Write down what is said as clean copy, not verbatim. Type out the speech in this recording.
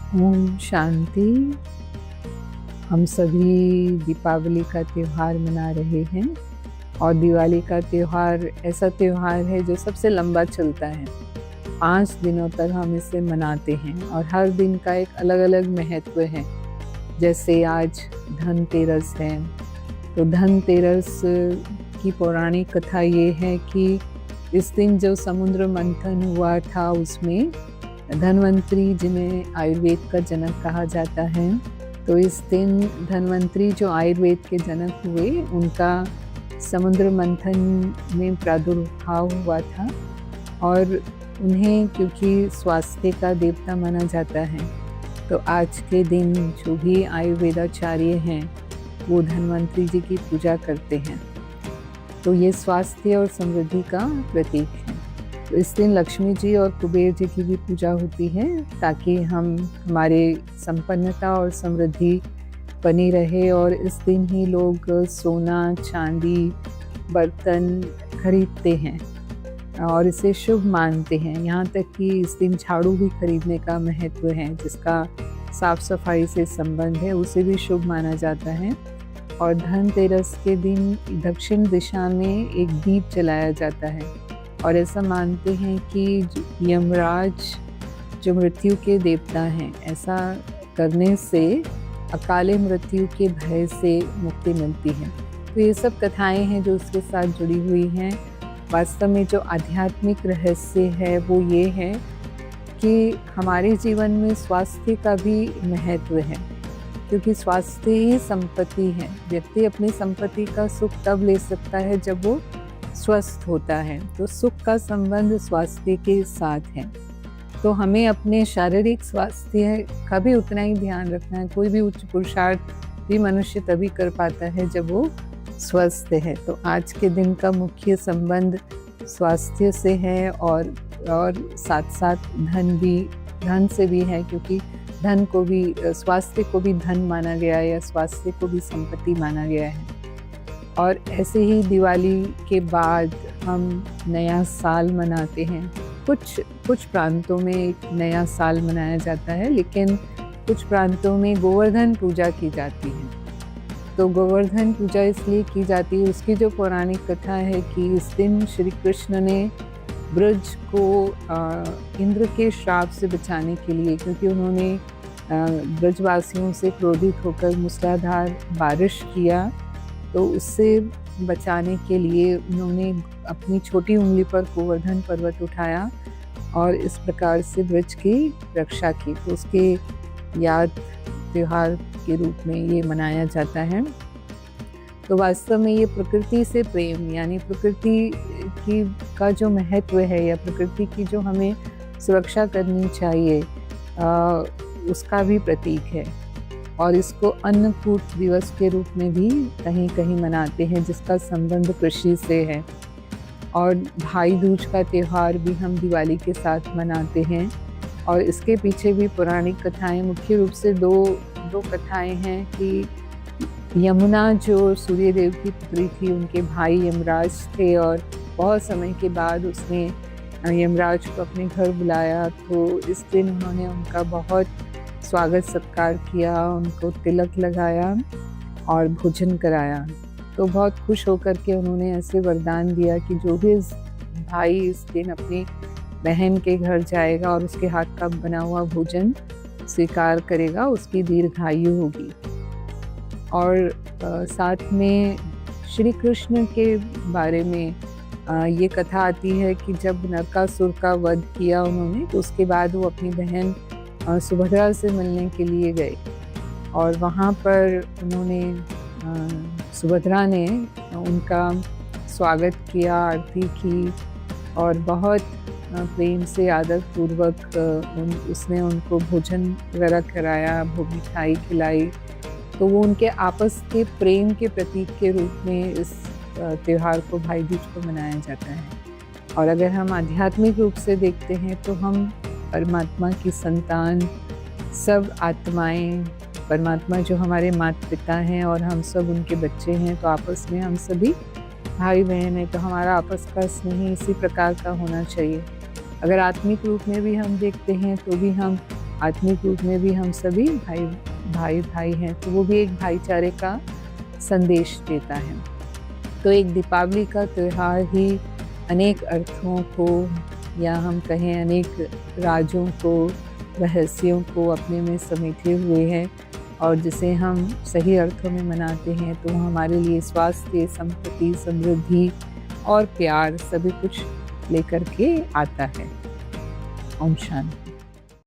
ओम शांति। हम सभी दीपावली का त्यौहार मना रहे हैं और दिवाली का त्यौहार ऐसा त्यौहार है जो सबसे लंबा चलता है। 5 दिनों तक हम इसे मनाते हैं और हर दिन का एक अलग-अलग महत्व है। जैसे आज धनतेरस है, तो धनतेरस की पौराणिक कथा ये है कि इस दिन जो समुद्र मंथन हुआ था उसमें धन्वंतरी, जिन्हें आयुर्वेद का जनक कहा जाता है, तो इस दिन धन्वंतरी जो आयुर्वेद के जनक हुए, उनका समुद्र मंथन में प्रादुर्भाव हुआ था और उन्हें क्योंकि स्वास्थ्य का देवता माना जाता है, तो आज के दिन जो भी आयुर्वेदाचार्य हैं वो धन्वंतरी जी की पूजा करते हैं। तो ये स्वास्थ्य और समृद्धि का प्रतीक है। तो इस दिन लक्ष्मी जी और कुबेर जी की भी पूजा होती है ताकि हमारे संपन्नता और समृद्धि बनी रहे। और इस दिन ही लोग सोना, चांदी, बर्तन खरीदते हैं और इसे शुभ मानते हैं। यहाँ तक कि इस दिन झाड़ू भी खरीदने का महत्व है, जिसका साफ सफाई से संबंध है, उसे भी शुभ माना जाता है। और धनतेरस के दिन दक्षिण दिशा में एक दीप जलाया जाता है और ऐसा मानते हैं कि यमराज जो मृत्यु के देवता हैं, ऐसा करने से अकाले मृत्यु के भय से मुक्ति मिलती है। तो ये सब कथाएं हैं जो उसके साथ जुड़ी हुई हैं। वास्तव में जो आध्यात्मिक रहस्य है वो ये है कि हमारे जीवन में स्वास्थ्य का भी महत्व है, क्योंकि स्वास्थ्य ही संपत्ति है। व्यक्ति अपनी संपत्ति का सुख तब ले सकता है जब वो स्वस्थ होता है। तो सुख का संबंध स्वास्थ्य के साथ है। तो हमें अपने शारीरिक स्वास्थ्य का भी उतना ही ध्यान रखना है। कोई भी उच्च पुरुषार्थ भी मनुष्य तभी कर पाता है जब वो स्वस्थ है। तो आज के दिन का मुख्य संबंध स्वास्थ्य से है और साथ साथ धन से भी है, क्योंकि धन को भी, स्वास्थ्य को भी धन माना गया है या स्वास्थ्य को भी संपत्ति माना गया है। और ऐसे ही दिवाली के बाद हम नया साल मनाते हैं। कुछ प्रांतों में एक नया साल मनाया जाता है, लेकिन कुछ प्रांतों में गोवर्धन पूजा की जाती है। तो गोवर्धन पूजा इसलिए की जाती है, उसकी जो पौराणिक कथा है कि इस दिन श्री कृष्ण ने ब्रज को इंद्र के श्राप से बचाने के लिए, क्योंकि उन्होंने ब्रजवासियों से क्रोधित होकर मूसलाधार बारिश किया, तो उससे बचाने के लिए उन्होंने अपनी छोटी उंगली पर गोवर्धन पर्वत उठाया और इस प्रकार से ब्रज की रक्षा की। तो उसके याद त्योहार के रूप में ये मनाया जाता है। तो वास्तव में ये प्रकृति से प्रेम, यानी प्रकृति की का जो महत्व है या प्रकृति की जो हमें सुरक्षा करनी चाहिए, उसका भी प्रतीक है। और इसको अन्नकूट दिवस के रूप में भी कहीं कहीं मनाते हैं, जिसका संबंध कृषि से है। और भाई दूज का त्यौहार भी हम दिवाली के साथ मनाते हैं और इसके पीछे भी पौराणिक कथाएं, मुख्य रूप से दो कथाएं हैं कि यमुना जो सूर्यदेव की पुत्री थी, उनके भाई यमराज थे और बहुत समय के बाद उसने यमराज को अपने घर बुलाया। तो इस दिन उन्होंने उनका बहुत स्वागत सत्कार किया, उनको तिलक लगाया और भोजन कराया। तो बहुत खुश होकर के उन्होंने ऐसे वरदान दिया कि जो भी भाई इस दिन अपनी बहन के घर जाएगा और उसके हाथ का बना हुआ भोजन स्वीकार करेगा, उसकी दीर्घायु होगी। और साथ में श्री कृष्ण के बारे में ये कथा आती है कि जब नरकासुर का वध किया उन्होंने, तो उसके बाद वो अपनी बहन सुभद्रा से मिलने के लिए गए और वहाँ पर उन्होंने सुभद्रा ने उनका स्वागत किया, आरती की और बहुत प्रेम से आदर पूर्वक उसने उनको भोजन वगैरह कराया, मिठाई खिलाई। तो वो उनके आपस के प्रेम के प्रतीक के रूप में इस त्यौहार को, भाई दूज को मनाया जाता है। और अगर हम आध्यात्मिक रूप से देखते हैं तो हम परमात्मा की संतान, सब आत्माएं, परमात्मा जो हमारे माता पिता हैं और हम सब उनके बच्चे हैं, तो आपस में हम सभी भाई बहन हैं। तो हमारा आपस का स्नेह इसी प्रकार का होना चाहिए। अगर आत्मिक रूप में भी हम देखते हैं तो भी हम आत्मिक रूप में भी हम सभी भाई भाई भाई हैं, तो वो भी एक भाईचारे का संदेश देता है। तो एक दीपावली का त्यौहार ही अनेक अर्थों को, या हम कहें अनेक राजों को, रहस्यों को अपने में समेटे हुए है, और जिसे हम सही अर्थों में मनाते हैं तो हमारे लिए स्वास्थ्य, संपत्ति, समृद्धि और प्यार सभी कुछ लेकर के आता है। ओम शांति।